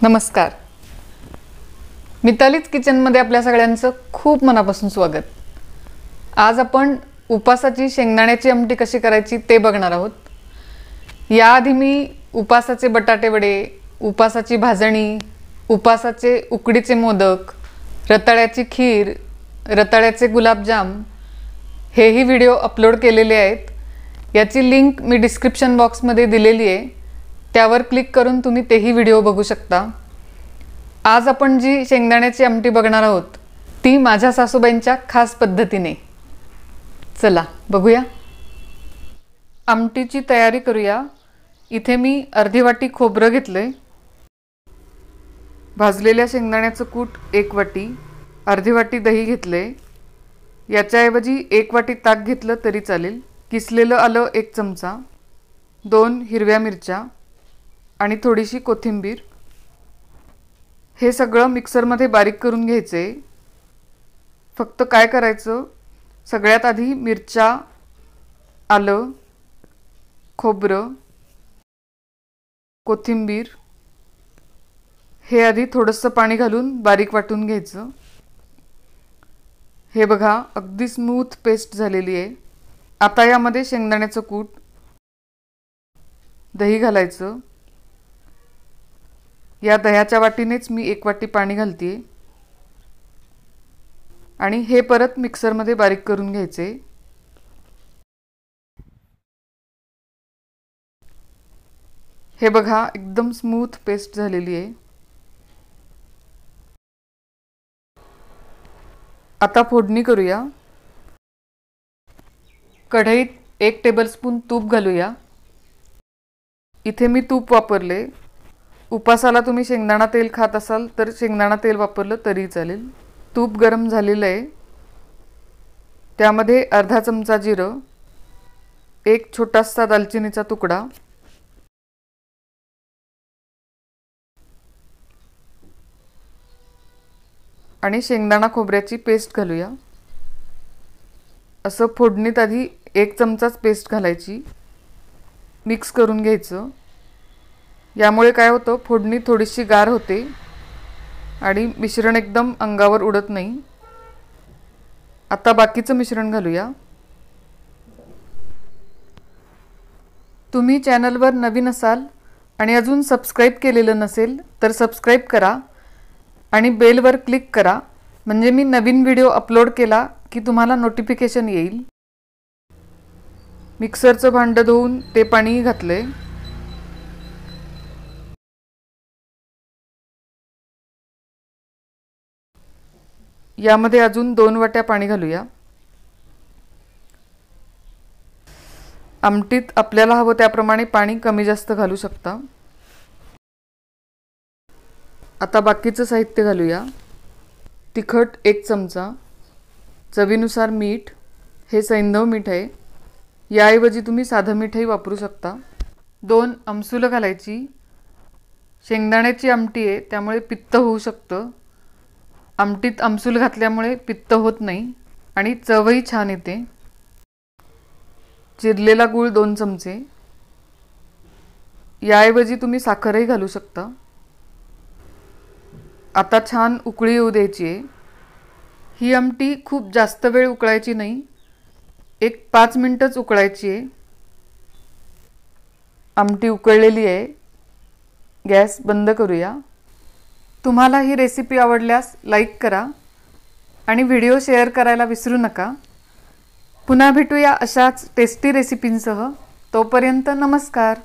नमस्कार. मितालीज किचनमध्ये आपल्या सगळ्यांचं खूप मनापासून स्वागत. आज आपण उपासाची शेंगदाण्याची आमटी कशी करायची ते बघणार आहोत. याआधी मी उपासाचे बटाटे वडे, उपासाची भाजणी, उपासाचे उकडीचे मोदक, रताळ्याची खीर, रताळ्याचे गुलाबजाम हेही व्हिडिओ अपलोड केलेले आहेत. याची लिंक मी डिस्क्रिप्शन बॉक्समध्ये दिलेली आहे. त्यावर क्लिक करून तुम्ही तेही व्हिडिओ बघू शकता. आज आपण जी शेंगदाण्याची आमटी बघणार आहोत ती माझ्या सासूबाईंच्या खास पद्धतीने. चला बघूया. आमटीची तयारी करूया. इथे मी अर्धी वाटी खोबरं घेतलंय, भाजलेल्या शेंगदाण्याचं कूट 1 वाटी, अर्धी वाटी दही घेतलंय. याच्याऐवजी 1 वाटी ताक घेतलं तरी चालेल. किसलेलं आलं 1 चमचा, 2 हिरव्या मिरच्या आणि थोडीशी कोथिंबीर. हे सगळं मिक्सरमध्ये बारीक करून घ्यायचे. फक्त काय करायचं, सगळ्यात आधी मिरच्या, आलं, खोबरं, कोथिंबीर हे आधी थोडंसं पाणी घालून बारीक वाटून घ्यायचं. हे बघा अगदी स्मूथ पेस्ट झालेली आहे. आता यामध्ये शेंगदाण्याचं कूट, दही घालायचं. या दह्याच्या वाटीनेच मी 1 वाटी पाणी घालते आणि हे परत मिक्सरमध्ये बारीक करून घ्यायचे. हे बघा एकदम स्मूथ पेस्ट झालेली आहे. आता फोडणी करूया. कढईत 1 टेबलस्पून तूप घालूया. इथे मी तूप वापरले. उपासाला तुम्ही शेंगदाणा तेल खात असाल तर शेंगदाणा तेल वापरलं तरी चालेल. तूप गरम झालेलं आहे. त्यामध्ये अर्धा चमचा जिरं, 1 छोटासा दालचिनीचा तुकडा, आणि शेंगदाणा खोबऱ्याची पेस्ट घालूया. असं फोडणीत आधी 1 चमचाच पेस्ट घालायची. मिक्स करून घ्यायचं. यामुळे काय होतं, फोडणी थोडीशी गार होते आणि मिश्रण एकदम अंगावर उडत नाही. आता बाकीचं मिश्रण घालूया. तुम्ही चॅनलवर नवीन असाल आणि अजून सबस्क्राईब केलेलं नसेल तर सबस्क्राईब करा आणि बेलवर क्लिक करा, म्हणजे मी नवीन व्हिडिओ अपलोड केला की तुम्हाला नोटिफिकेशन येईल. मिक्सरचं भांडं धुवून ते पाणी घातले. यामध्ये अजून 2 वाट्या पाणी घालूया. आमटीत आपल्याला हवं त्याप्रमाणे पाणी कमी जास्त घालू शकता. आता बाकीचं साहित्य घालूया. तिखट 1 चमचा, चवीनुसार मीठ, हे सैंधव मीठ आहे. याऐवजी तुम्ही साधं मीठही वापरू शकता. 2 आमसूलं घालायची. शेंगदाण्याची आमटी आहे त्यामुळे पित्त होऊ शकतं. आमटीत आमसूल घातल्यामुळे पित्त होत नाही आणि चवही छान येते. चिरलेला गूळ 2 चमचे. याऐवजी तुम्ही साखरही घालू शकता. आता छान उकळी येऊ द्यायची आहे. ही आमटी खूप जास्त वेळ उकळायची नाही, 5 मिनिटच उकळायची आहे. आमटी उकळलेली आहे. गॅस बंद करूया. तुम्हाला ही रेसिपी आवडल्यास लाईक करा आणि व्हिडिओ शेअर करायला विसरू नका. पुन्हा भेटूया अशाच टेस्टी रेसिपींसह. तोपर्यंत नमस्कार.